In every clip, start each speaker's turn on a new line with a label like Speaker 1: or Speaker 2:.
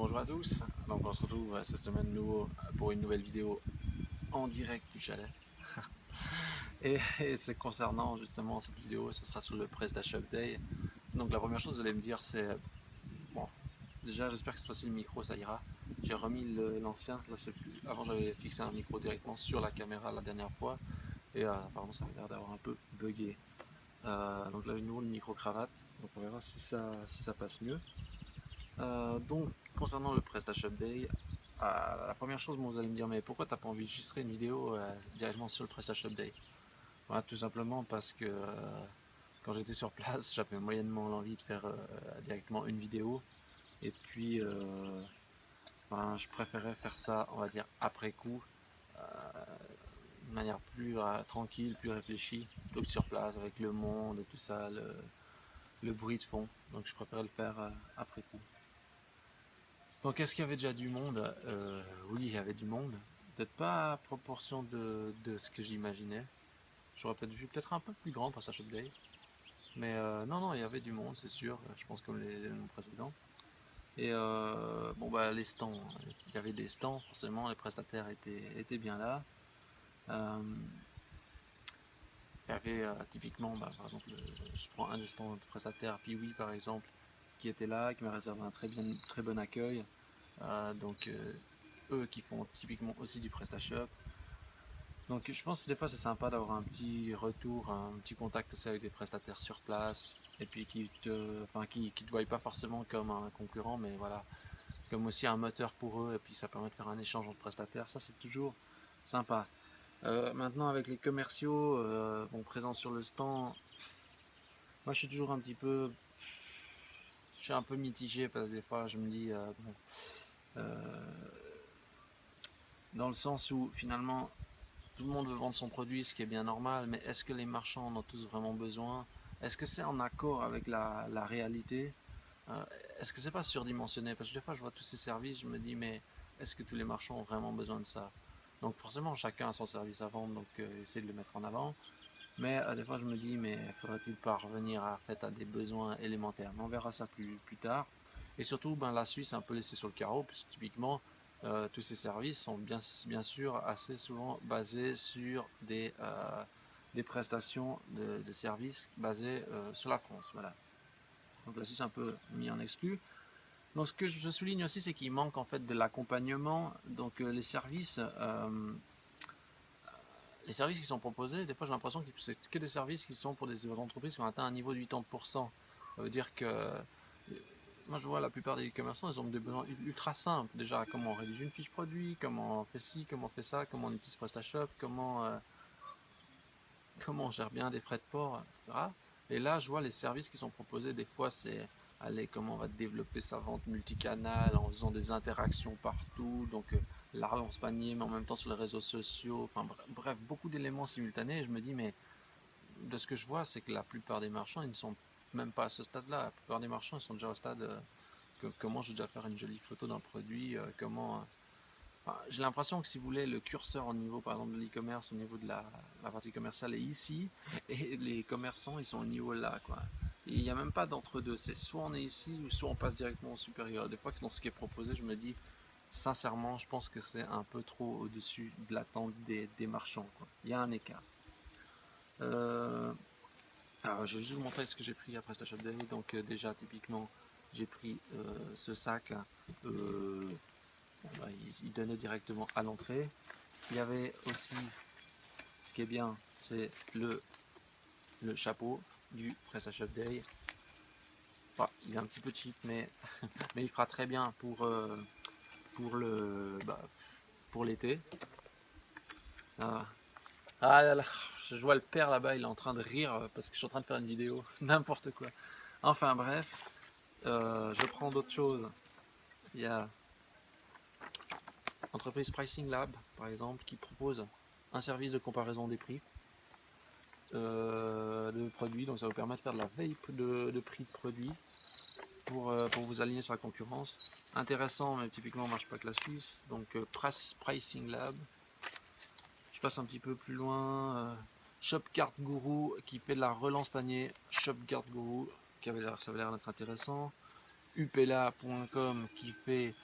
Speaker 1: Bonjour à tous, donc on se retrouve cette semaine de nouveau pour une nouvelle vidéo en direct du chalet. Et c'est concernant justement cette vidéo, ce sera sur le PrestaShop Day. Donc la première chose que vous allez me dire c'est, bon, déjà j'espère que cette fois-ci le micro ça ira. J'ai remis l'ancien, là c'est plus, avant j'avais fixé un micro directement sur la caméra la dernière fois, et apparemment ça a l'air d'avoir un peu bugué. Donc là j'ai de nouveau le micro cravate, donc on verra si ça passe mieux. Donc, concernant le PrestaShop Day, la première chose, vous allez me dire, mais pourquoi t'as pas enregistré une vidéo directement sur le PrestaShop Day? Voilà, tout simplement parce que quand j'étais sur place, j'avais moyennement l'envie de faire directement une vidéo. Et puis, ben, je préférais faire ça, on va dire, après coup, de manière plus tranquille, plus réfléchie, plutôt que sur place, avec le monde et tout ça, le bruit de fond. Donc, je préférais le faire après coup. Donc, est-ce qu'il y avait déjà du monde? Oui, il y avait du monde. Peut-être pas à proportion de ce que j'imaginais. J'aurais peut-être vu peut-être un peu plus grand pour Shop Day. Mais non, non, il y avait du monde, c'est sûr. Je pense comme les noms précédents. Et bon, bah, les stands. Il y avait des stands, forcément. Les prestataires étaient bien là. Euh, il y avait typiquement, bah, par exemple, je prends un des stands de prestataires, Piwi par exemple, qui était là, qui m'a réservé un très bon accueil. Donc, eux qui font typiquement aussi du PrestaShop. Donc je pense que des fois c'est sympa d'avoir un petit retour, un petit contact aussi avec des prestataires sur place et puis qui te voient pas forcément comme un concurrent, mais voilà, comme aussi un moteur pour eux et puis ça permet de faire un échange entre prestataires, ça c'est toujours sympa. Maintenant avec les commerciaux bon, présents sur le stand, moi je suis toujours un petit peu, je suis un peu mitigé parce que des fois je me dis bon, euh, dans le sens où finalement tout le monde veut vendre son produit, ce qui est bien normal, mais est-ce que les marchands en ont tous vraiment besoin? Est-ce que c'est en accord avec la réalité? Euh, Est-ce que c'est pas surdimensionné? Parce que des fois, je vois tous ces services, je me dis, mais est-ce que tous les marchands ont vraiment besoin de ça? Donc forcément, chacun a son service à vendre, donc essayer de le mettre en avant. Mais des fois, je me dis, mais faudrait-il pas revenir à des besoins élémentaires? Mais on verra ça plus tard. Et surtout, ben, la Suisse est un peu laissée sur le carreau, puisque typiquement, tous ces services sont bien sûr assez souvent basés sur des prestations de services basées sur la France. Voilà. Donc la Suisse est un peu mis en exclu. Donc ce que je souligne aussi, c'est qu'il manque en fait de l'accompagnement. Donc les services qui sont proposés, des fois j'ai l'impression que c'est que des services qui sont pour des entreprises qui ont atteint un niveau de 80%. Ça veut dire que moi je vois la plupart des commerçants, ils ont des besoins ultra simples. Déjà, comment on rédige une fiche produit, comment on fait ci, comment on fait ça, comment on utilise PrestaShop, comment on gère bien des frais de port, etc. Et là, je vois les services qui sont proposés, des fois c'est, allez, comment on va développer sa vente multicanal en faisant des interactions partout, donc la relance panier, mais en même temps sur les réseaux sociaux, enfin bref, beaucoup d'éléments simultanés. Et je me dis, mais de ce que je vois, c'est que la plupart des marchands, ils ne sont même pas à ce stade-là. La plupart des marchands, ils sont déjà au stade comment je vais déjà faire une jolie photo d'un produit, enfin, j'ai l'impression que si vous voulez, le curseur au niveau par exemple de l'e-commerce, au niveau de la partie commerciale est ici, et les commerçants ils sont au niveau là, quoi. Et il n'y a même pas d'entre-deux, c'est soit on est ici ou soit on passe directement au supérieur. Des fois que dans ce qui est proposé, je me dis, sincèrement, je pense que c'est un peu trop au-dessus de l'attente des marchands, quoi. Il y a un écart. Euh, alors, je vais juste vous montrer ce que j'ai pris après cette Day. Donc, déjà, typiquement, j'ai pris ce sac. Bon, bah, il donnait directement à l'entrée. Il y avait aussi, ce qui est bien, c'est le chapeau du PrestaShop Day. Enfin, il est un petit peu cheap, mais il fera très bien pour pour l'été. Ah. Ah là là, je vois le père là-bas, il est en train de rire parce que je suis en train de faire une vidéo, n'importe quoi. Enfin bref, je prends d'autres choses. Il y a l'entreprise Pricing Lab, par exemple, qui propose un service de comparaison des prix de produits. Donc ça vous permet de faire de la veille de prix de produits pour vous aligner sur la concurrence. Intéressant, mais typiquement marche pas que la Suisse. Donc Pricing Lab. Je passe un petit peu plus loin. Shopcart Guru qui fait de la relance panier. Shopcart Guru, ça avait l'air d'être intéressant. upela.com qui fait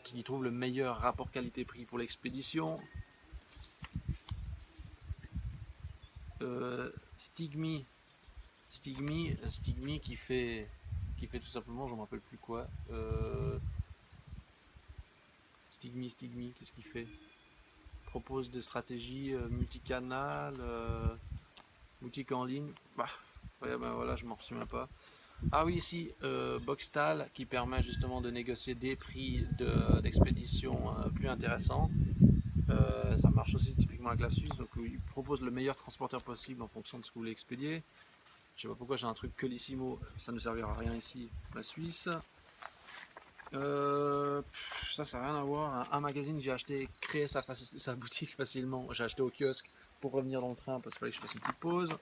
Speaker 1: qui trouve le meilleur rapport qualité-prix pour l'expédition. Stigmi qui fait tout simplement, je me rappelle plus quoi. Stigmi, qu'est-ce qu'il fait? Propose des stratégies multicanal, boutique en ligne. Bah, ouais, ben voilà, je m'en souviens pas. Ah oui, ici, Boxtal qui permet justement de négocier des prix d'expédition plus intéressants. Ça marche aussi typiquement avec la Suisse, donc il propose le meilleur transporteur possible en fonction de ce que vous voulez expédier. Je sais pas pourquoi j'ai un truc Colissimo, ça ne servira à rien ici, la Suisse. Ça n'a rien à voir. Un magazine que j'ai acheté, créer sa boutique facilement. J'ai acheté au kiosque pour revenir dans le train parce qu'il fallait que je fasse une petite pause.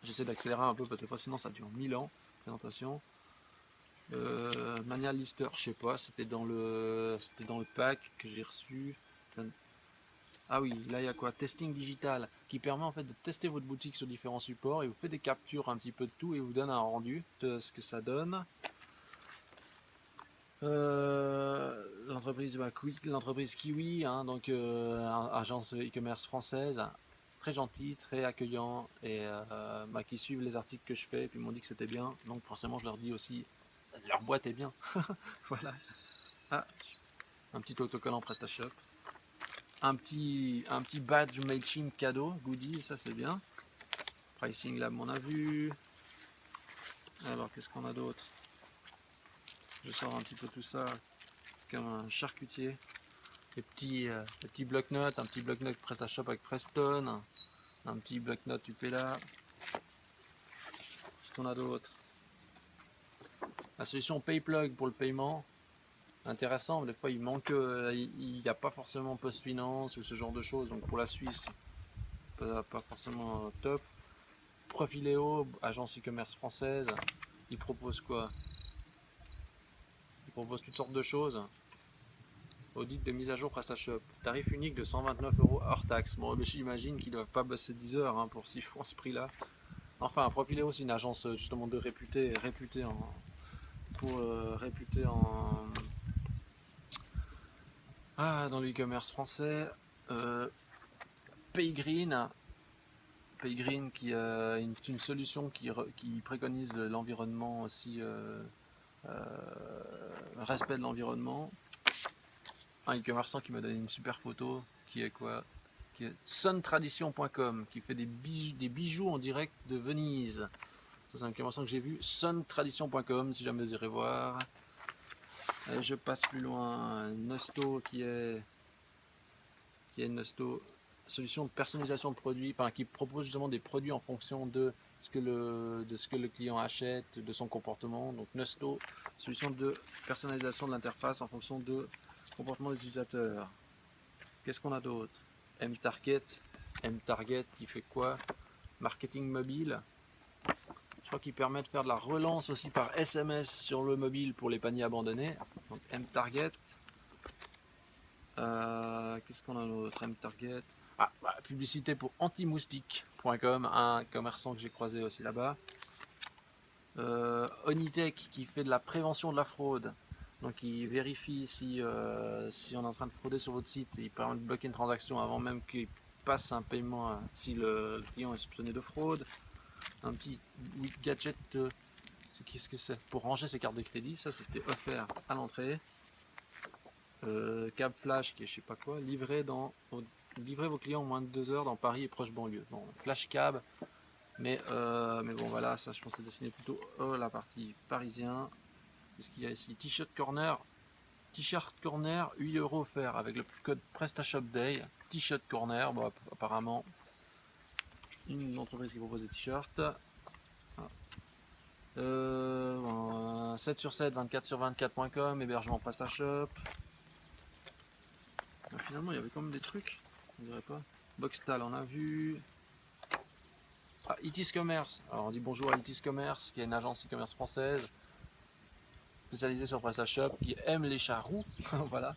Speaker 1: J'essaie d'accélérer un peu parce que sinon ça dure 1000 ans. Présentation. Mania Lister, je sais pas, c'était dans le pack que j'ai reçu. Ah oui, là il y a quoi? Testing digital qui permet en fait de tester votre boutique sur différents supports et vous fait des captures un petit peu de tout et vous donne un rendu de ce que ça donne. L'entreprise Kiwi, hein, donc agence e-commerce française, très gentil, très accueillant et qui suivent les articles que je fais et puis m'ont dit que c'était bien, donc forcément je leur dis aussi leur boîte est bien. Voilà. Ah, un petit autocollant PrestaShop, un petit badge Mailchimp cadeau, goodies, ça c'est bien. Pricing Lab on a vu. Alors qu'est-ce qu'on a d'autre? Je sors un petit peu tout ça comme un charcutier. Des petits bloc-notes, un petit bloc-notes PrestaShop avec Preston, un petit bloc-notes Upela. Qu'est-ce qu'on a d'autre? La solution PayPlug pour le paiement. Intéressant, mais des fois il manque, il n'y a pas forcément PostFinance ou ce genre de choses, donc pour la Suisse, pas forcément top. Profiléo, agence e-commerce française, il propose quoi? Il propose toutes sortes de choses. Audit de mise à jour PrestaShop. Tarif unique de 129 € hors taxe. Bon, j'imagine qu'ils ne doivent pas bosser 10 heures hein, pour s'y font ce prix-là. Enfin, Profiléo, c'est une agence justement de réputée dans le e-commerce français. Paygreen qui est une solution qui préconise l'environnement aussi, respect de l'environnement. Un e-commerçant qui m'a donné une super photo qui est quoi? Qui est suntradition.com qui fait des bijoux en direct de Venise. Ça c'est un e-commerçant que j'ai vu. Suntradition.com si jamais vous irez voir. Et je passe plus loin. Nosto qui est Nosto, solution de personnalisation de produits, enfin qui propose justement des produits en fonction de ce que le client achète, de son comportement. Donc Nosto, solution de personnalisation de l'interface en fonction de comportement des utilisateurs. Qu'est-ce qu'on a d'autre? M-Target qui fait quoi? Marketing mobile. Je crois qu'il permet de faire de la relance aussi par SMS sur le mobile pour les paniers abandonnés. Donc M-Target. Qu'est-ce qu'on a d'autre? M-Target. Publicité pour antimoustique.com, un commerçant que j'ai croisé aussi là-bas. Onitech qui fait de la prévention de la fraude. Donc il vérifie si on est en train de frauder sur votre site, il permet de bloquer une transaction avant même qu'il passe un paiement si le client est soupçonné de fraude. Un petit gadget, qu'est-ce que c'est? Pour ranger ses cartes de crédit, ça c'était offert à l'entrée. Cab Flash qui est je sais pas quoi, livrez vos clients en moins de 2 heures dans Paris et proche banlieue. Bon, Flash Cab, mais bon voilà, ça je pense c'est destiné plutôt à la partie parisien. Qu'est-ce qu'il y a ici? T-shirt corner, 8 € offerts avec le code PrestaShop Day. T-shirt corner, bon apparemment une entreprise qui propose des t-shirts. 7 sur 7, 24 sur 24.com, hébergement PrestaShop. Finalement, il y avait quand même des trucs, on dirait pas. Boxtal, on a vu. Itis Commerce. Alors, on dit bonjour à Itis Commerce, qui est une agence e-commerce française spécialisée sur PrestaShop, qui aime les chats roux. Voilà.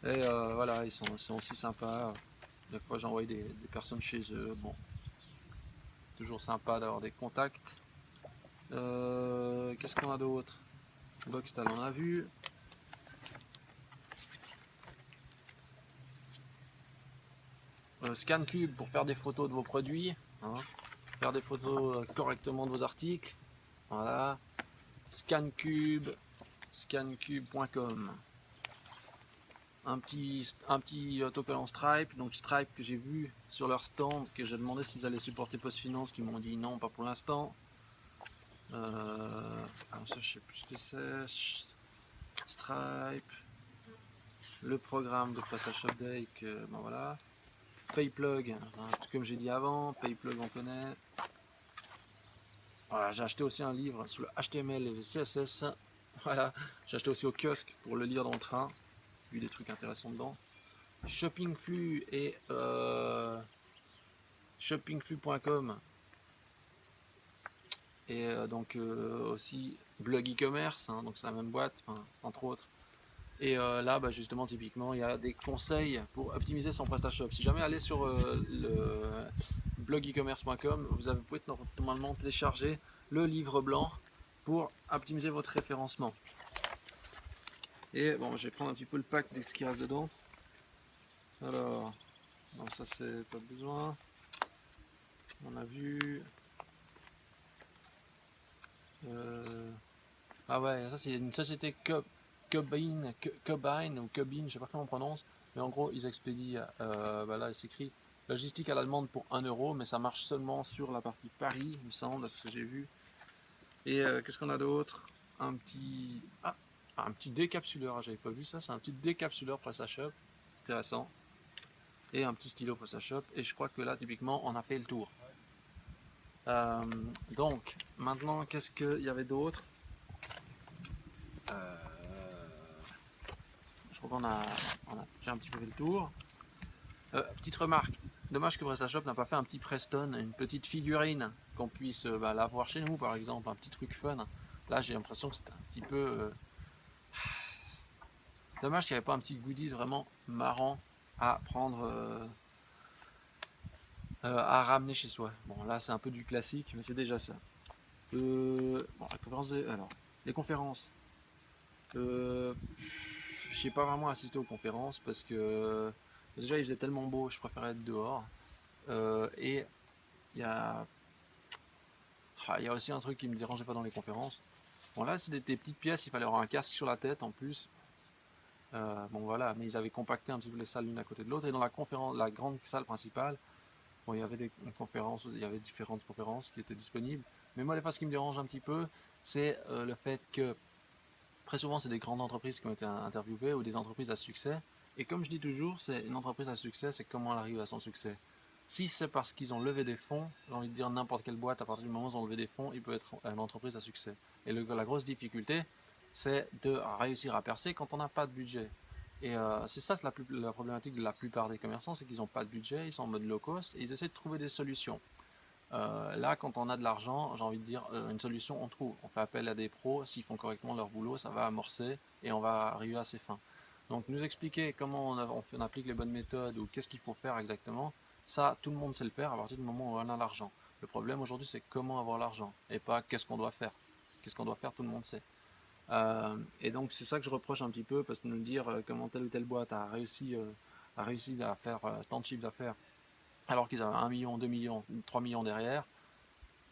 Speaker 1: Et voilà, ils sont aussi sympas. Des fois, j'envoie des personnes chez eux. Bon, toujours sympa d'avoir des contacts. Qu'est-ce qu'on a d'autre? Boxtal, on a vu. ScanCube pour faire des photos de vos produits, hein, faire des photos correctement de vos articles. Voilà. ScanCube, scancube.com. Un petit autocollant Stripe, donc Stripe que j'ai vu sur leur stand, que j'ai demandé s'ils allaient supporter PostFinance, qui m'ont dit non, pas pour l'instant. Alors ça, je sais plus ce que c'est. Stripe, le programme de PrestaShop Day, que ben voilà. Payplug, hein, comme j'ai dit avant, Payplug on connaît. Voilà, j'ai acheté aussi un livre sur le HTML et le CSS. Voilà, j'ai acheté aussi au kiosque pour le lire dans le train. Vu des trucs intéressants dedans. Shoppingflux et shoppingflux.com et donc aussi blog e-commerce, hein, donc c'est la même boîte, entre autres. Et là, bah, justement, typiquement, il y a des conseils pour optimiser son PrestaShop. Si jamais allez sur le blog e-commerce.com, vous pouvez normalement télécharger le livre blanc pour optimiser votre référencement. Et bon, je vais prendre un petit peu le pack de ce qui reste dedans. Alors, non, ça c'est pas besoin. On a vu. Ah ouais, ça c'est une société Cobine ou Cobine, je sais pas comment on prononce, mais en gros ils expédient, bah là il s'écrit logistique à la demande pour 1 euro, mais ça marche seulement sur la partie Paris, il me semble, de ce que j'ai vu. Et qu'est-ce qu'on a d'autre? Un petit. Ah, un petit décapsuleur, j'avais pas vu ça, c'est un petit décapsuleur PrestaShop, intéressant. Et un petit stylo PrestaShop, et je crois que là typiquement on a fait le tour. Donc, maintenant qu'est-ce qu'il y avait d'autre? Je crois qu'on a déjà un petit peu fait le tour. Petite remarque, dommage que PrestaShop n'a pas fait un petit Preston, une petite figurine qu'on puisse la voir chez nous par exemple, un petit truc fun. Là j'ai l'impression que c'était un petit peu dommage qu'il n'y avait pas un petit goodies vraiment marrant à prendre, à ramener chez soi. Bon là c'est un peu du classique, mais c'est déjà ça. Bon, la conférence alors, les conférences. Je n'ai pas vraiment assisté aux conférences parce que déjà il faisait tellement beau, je préférais être dehors. Et il y a il y a aussi un truc qui me dérangeait pas dans les conférences. Bon là c'était des petites pièces, il fallait avoir un casque sur la tête en plus. Bon voilà, mais ils avaient compacté un petit peu les salles l'une à côté de l'autre. Et dans la conférence, la grande salle principale, bon il y avait des conférences, il y avait différentes conférences qui étaient disponibles. Mais moi des fois ce qui me dérange un petit peu, c'est le fait que très souvent c'est des grandes entreprises qui ont été interviewées ou des entreprises à succès. Et comme je dis toujours, c'est une entreprise à succès, c'est comment elle arrive à son succès. Si c'est parce qu'ils ont levé des fonds, j'ai envie de dire n'importe quelle boîte, à partir du moment où ils ont levé des fonds, il peut être une entreprise à succès. Et la grosse difficulté, c'est de réussir à percer quand on n'a pas de budget. Et c'est ça la problématique de la plupart des commerçants, c'est qu'ils n'ont pas de budget, ils sont en mode low cost et ils essaient de trouver des solutions. Là, quand on a de l'argent, j'ai envie de dire, une solution, on trouve. On fait appel à des pros, s'ils font correctement leur boulot, ça va amorcer et on va arriver à ses fins. Donc, nous expliquer comment on applique les bonnes méthodes ou qu'est-ce qu'il faut faire exactement, ça, tout le monde sait le faire à partir du moment où on a l'argent. Le problème aujourd'hui, c'est comment avoir l'argent et pas qu'est-ce qu'on doit faire. Qu'est-ce qu'on doit faire, tout le monde sait. Et donc, c'est ça que je reproche un petit peu, parce que nous dire comment telle ou telle boîte a réussi à faire tant de chiffre d'affaires alors qu'ils avaient 1 million, 2 millions, 3 millions derrière,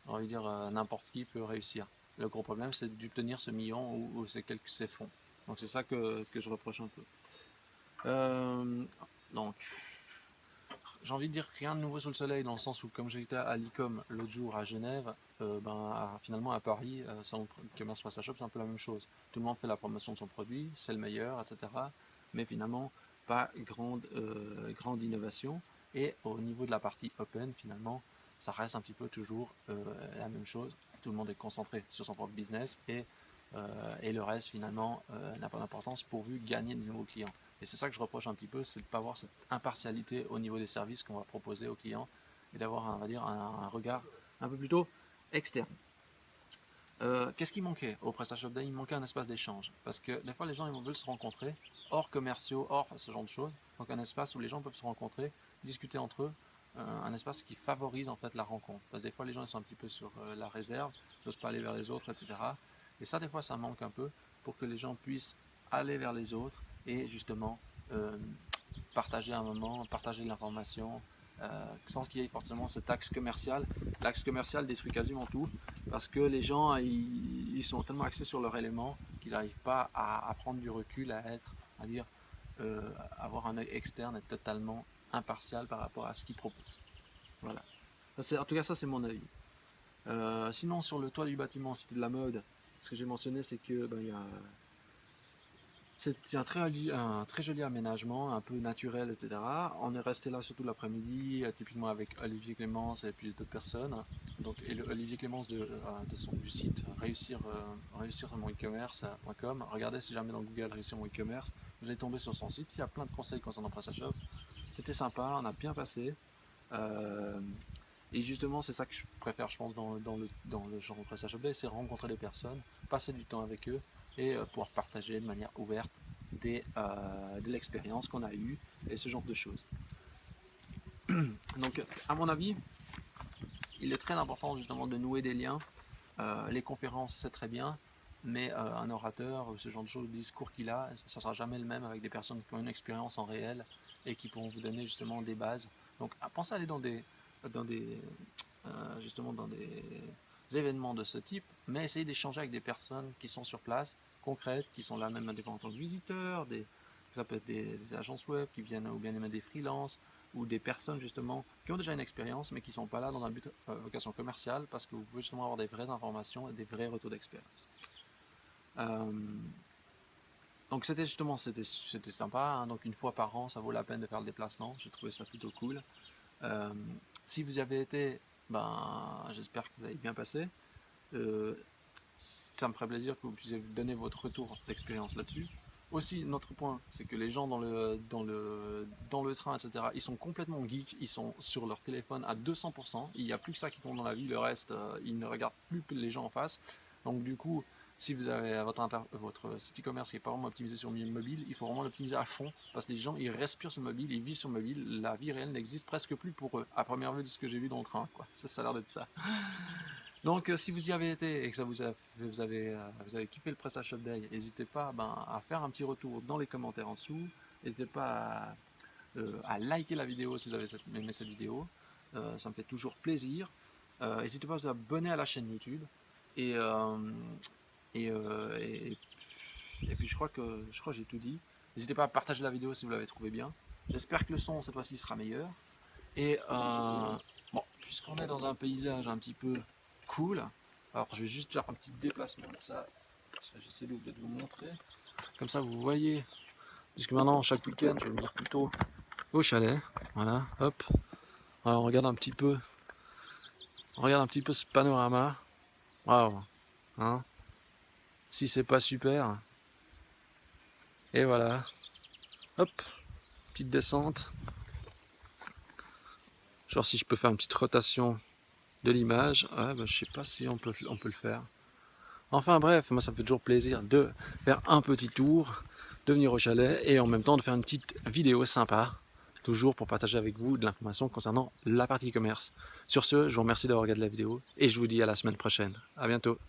Speaker 1: on va dire n'importe qui peut réussir. Le gros problème, c'est d'obtenir ce million ou ces fonds. Donc c'est ça que je reproche un peu. Donc, j'ai envie de dire rien de nouveau sous le soleil, dans le sens où, comme j'étais à l'ICOM l'autre jour à Genève, finalement à Paris, salon de commerce PrestaShop, c'est un peu la même chose. Tout le monde fait la promotion de son produit, c'est le meilleur, etc. Mais finalement, pas grande innovation. Et au niveau de la partie open, finalement, ça reste un petit peu toujours la même chose. Tout le monde est concentré sur son propre business et le reste, finalement, n'a pas d'importance pourvu gagner de nouveaux clients. Et c'est ça que je reproche un petit peu, c'est de ne pas avoir cette impartialité au niveau des services qu'on va proposer aux clients et d'avoir, on va dire, un regard un peu plutôt externe. Qu'est-ce qui manquait au PrestaShop Day? Il manquait un espace d'échange. Parce que des fois, les gens ils veulent se rencontrer, hors commerciaux, hors ce genre de choses. Donc un espace où les gens peuvent se rencontrer, discuter entre eux, un espace qui favorise en fait la rencontre. Parce que des fois les gens ils sont un petit peu sur la réserve, ils n'osent pas aller vers les autres, etc. Et ça des fois ça manque un peu pour que les gens puissent aller vers les autres et justement euh, partager un moment, partager de l'information, sans qu'il y ait forcément cet axe commercial. L'axe commercial détruit quasiment tout, parce que les gens, ils sont tellement axés sur leur élément qu'ils n'arrivent pas à prendre du recul, à dire, avoir un œil externe, être totalement impartial par rapport à ce qu'ils proposent. Voilà. En tout cas, ça c'est mon avis. Sinon, sur le toit du bâtiment Cité de la Mode, ce que j'ai mentionné, c'est que ben, c'est un très joli aménagement, un peu naturel, etc. On est resté là surtout l'après-midi, typiquement avec Olivier Clémence et puis d'autres personnes. Donc, Olivier Clémence du site réussir mon e-commerce.com. Regardez si jamais dans Google réussir mon e-commerce, vous allez tomber sur son site. Il y a plein de conseils concernant PrestaShop. C'était sympa, on a bien passé. Euh, et justement, c'est ça que je préfère, je pense, dans le genre de PrestaShop Day, c'est rencontrer des personnes, passer du temps avec eux et pouvoir partager de manière ouverte de l'expérience qu'on a eue et ce genre de choses. Donc, à mon avis, il est très important justement de nouer des liens. Les conférences, c'est très bien, mais un orateur, ce genre de choses, le discours qu'il a, ça ne sera jamais le même avec des personnes qui ont une expérience en réel et qui pourront vous donner justement des bases. Donc, pensez à aller dans des, justement dans des événements de ce type, mais essayez d'échanger avec des personnes qui sont sur place, concrètes, qui sont là même en tant que visiteurs, ça peut être des agences web qui viennent, ou bien même des freelances, ou des personnes justement qui ont déjà une expérience, mais qui ne sont pas là dans un but vocation commerciale, parce que vous pouvez justement avoir des vraies informations et des vrais retours d'expérience. Euh, donc c'était sympa, hein. Donc une fois par an, ça vaut la peine de faire le déplacement. J'ai trouvé ça plutôt cool. Euh, si vous y avez été, ben, j'espère que vous avez bien passé. Euh, Ça me ferait plaisir que vous puissiez donner votre retour d'expérience là-dessus. Aussi, notre point, c'est que les gens dans le train, etc., ils sont complètement geeks, ils sont sur leur téléphone à 200%, il n'y a plus que ça qui compte dans la vie, le reste, ils ne regardent plus les gens en face. Donc du coup, si vous avez votre site e-commerce qui n'est pas vraiment optimisé sur le mobile, il faut vraiment l'optimiser à fond, parce que les gens, ils respirent sur le mobile, ils vivent sur le mobile, la vie réelle n'existe presque plus pour eux, à première vue de ce que j'ai vu dans le train, quoi. Ça a l'air d'être ça. Donc, si vous y avez été et que vous avez kiffé le PrestaShop Day, n'hésitez pas à faire un petit retour dans les commentaires en dessous. N'hésitez pas à liker la vidéo si vous avez aimé cette vidéo. Ça me fait toujours plaisir. N'hésitez pas à vous abonner à la chaîne YouTube. Et, euh, et puis, je crois que j'ai tout dit. N'hésitez pas à partager la vidéo si vous l'avez trouvé bien. J'espère que le son cette fois-ci sera meilleur. Et bon, puisqu'on est dans un paysage un petit peu cool, alors je vais juste faire un petit déplacement de ça. J'essaie de vous montrer. Comme ça, vous voyez. Puisque maintenant, chaque week-end, je vais venir plutôt au chalet. Voilà, hop. Alors, on regarde un petit peu ce panorama. Waouh, hein. Si c'est pas super. Et voilà. Hop, petite descente. Genre si je peux faire une petite rotation de l'image. Ouais, bah, je sais pas si on peut le faire. Enfin bref, moi ça me fait toujours plaisir de faire un petit tour, de venir au chalet et en même temps de faire une petite vidéo sympa, toujours pour partager avec vous de l'information concernant la partie commerce. Sur ce, je vous remercie d'avoir regardé la vidéo et je vous dis à la semaine prochaine. À bientôt.